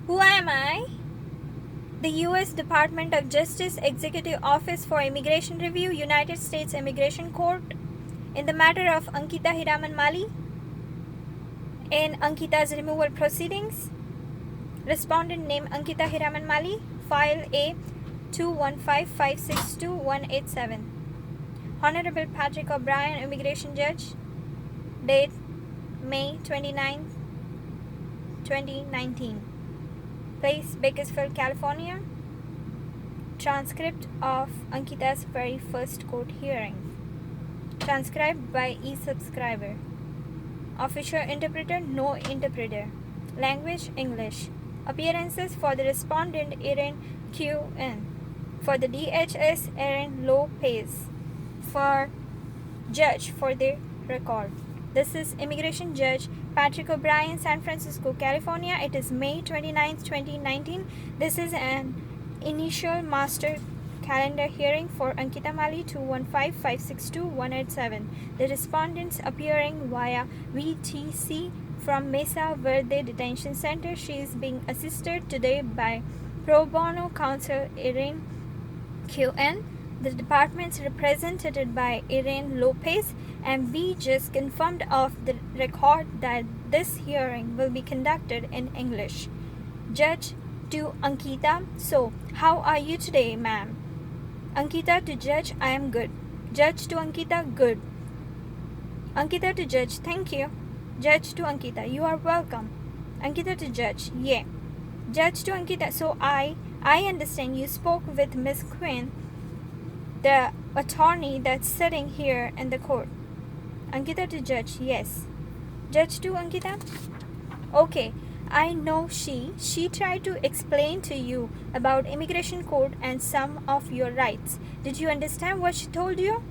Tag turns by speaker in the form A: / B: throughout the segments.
A: Who am I? The U.S. Department of Justice Executive Office for Immigration Review, United States Immigration Court, in the matter of Ankita Hiraman Mali, in Ankita's removal proceedings. Respondent name Ankita Hiraman Mali, file A 215562187. Honorable Patrick O'Brien, Immigration Judge, date May 29, 2019. Place Bakersfield, California. Transcript of Ankita's very first court hearing. Transcribed by e-subscriber. Official interpreter, no interpreter. Language, English. Appearances for the respondent, Erin Q.N. For the DHS, Erin Lopez. For judge, for the record. This is Immigration Judge Patrick O'Brien, San Francisco, California. It is May 29, 2019. This is an initial master calendar hearing for Ankita Mali 215562187. The respondents appearing via VTC from Mesa Verde Detention Center. She is being assisted today by pro bono counsel Erin Q.N. The departments represented by Erin Lopez, and we just confirmed off the record that this hearing will be conducted in English. Judge to Ankita: so, how are you today, ma'am? Ankita to judge: I am good. Judge to Ankita: good. Ankita to judge: thank you. Judge to Ankita: you are welcome. Ankita to judge: yeah. Judge to Ankita: so I understand you spoke with Miss Quinn, the attorney that's sitting here in the court. Ankita to judge: yes. Judge to Ankita: okay, I know she tried to explain to you about immigration code and some of your rights. Did you understand what she told you?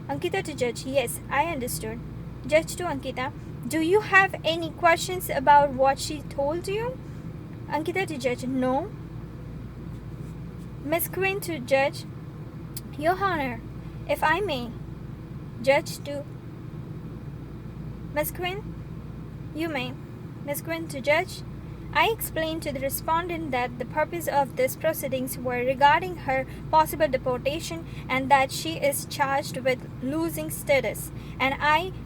A: Ankita to judge: yes, I understood. Judge to Ankita: do you have any questions about what she told you? Ankita to judge: no. Miss Quinn to judge: your Honor, if I may. Judge to Miss Quinn: you may. Miss Quinn to judge: I explained to the respondent that the purpose of these proceedings were regarding her possible deportation and that she is charged with losing status. And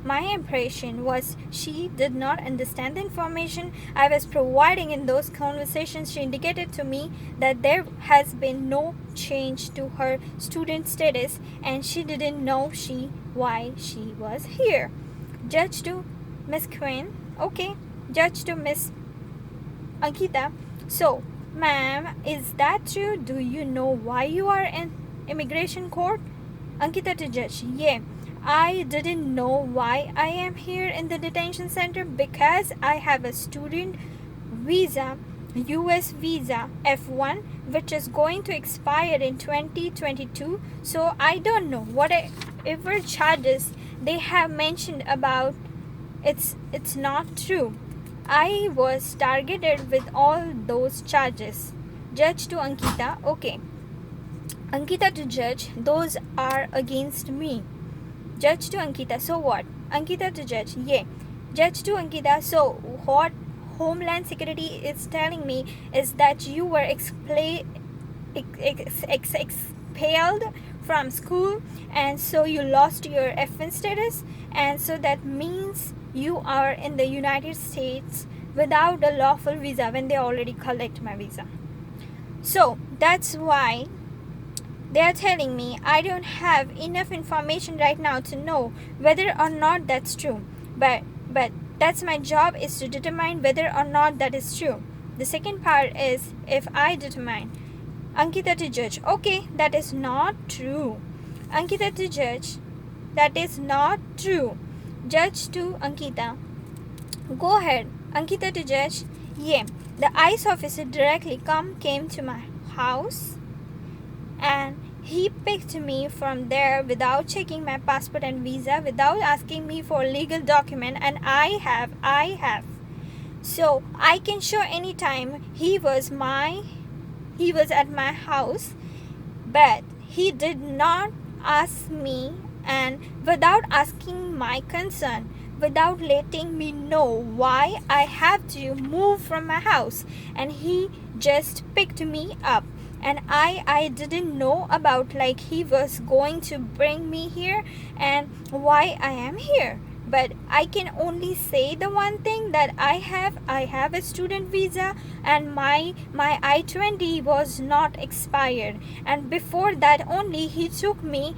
A: my impression was she did not understand the information I was providing in those conversations. She indicated to me that there has been no change to her student status and she didn't know why she was here. Judge to Miss Quinn: okay. Judge to Miss Ankita: so, ma'am, is that true? Do you know why you are in immigration court? Ankita to judge: yeah. I didn't know why I am here in the detention center because I have a student visa, US visa F1, which is going to expire in 2022. So I don't know whatever charges they have mentioned about. It's not true. I was targeted with all those charges. Judge to Ankita: okay. Ankita to judge: those are against me. Judge to Ankita: so what? Ankita to judge: yeah. Judge to Ankita: so what Homeland Security is telling me is that you were expelled from school and so you lost your F1 status, and so that means you are in the United States without a lawful visa when they already collect my visa. So that's why they are telling me I don't have enough information right now to know whether or not that's true. But that's my job, is to determine whether or not that is true. The second part is if I determine. Ankita to judge: okay, that is not true. Ankita to judge: that is not true. Judge to Ankita: go ahead. Ankita to judge: yeah. The ICE officer directly came to my house and he picked me from there without checking my passport and visa, without asking me for a legal document, and I have. So I can show anytime he was at my house, but he did not ask me and without asking my consent. without letting me know why I have to move from my house. And he just picked me up, and I didn't know about like he was going to bring me here and why I am here. But I can only say the one thing that I have a student visa, and my I-20 was not expired, and before that only he took me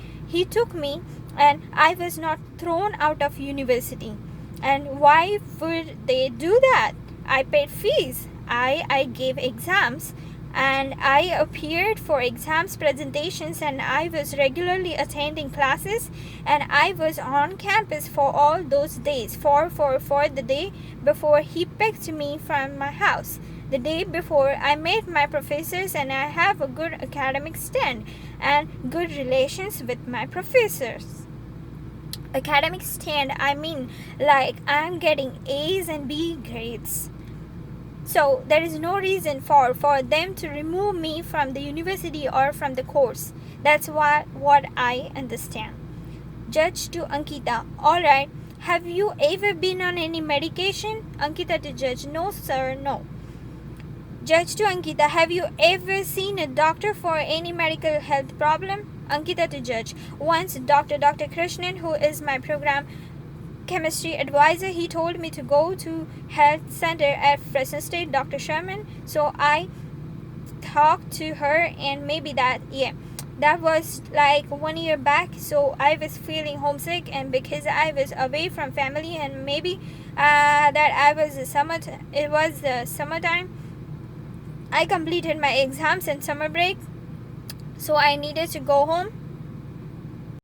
A: and I was not thrown out of university. And why would they do that? I paid fees, I gave exams, and I appeared for exams presentations, and I was regularly attending classes, and I was on campus for all those days for the day before he picked me from my house. The day before I met my professors, and I have a good academic stand and good relations with my professors. Academic stand, I mean like I'm getting A's and B grades. So there is no reason for them to remove me from the university or from the course. That's what I understand. Judge to Ankita: alright, have you ever been on any medication? Ankita to Judge: no sir, no. Judge to Ankita: have you ever seen a doctor for any medical health problem? Ankita to Judge: once Dr. Krishnan, who is my program chemistry advisor, he told me to go to health center at Fresno State, Dr. Sherman. So I talked to her, and maybe that was like 1 year back. So I was feeling homesick, and because I was away from family, and maybe that it was the summertime. I completed my exams and summer break, so I needed to go home.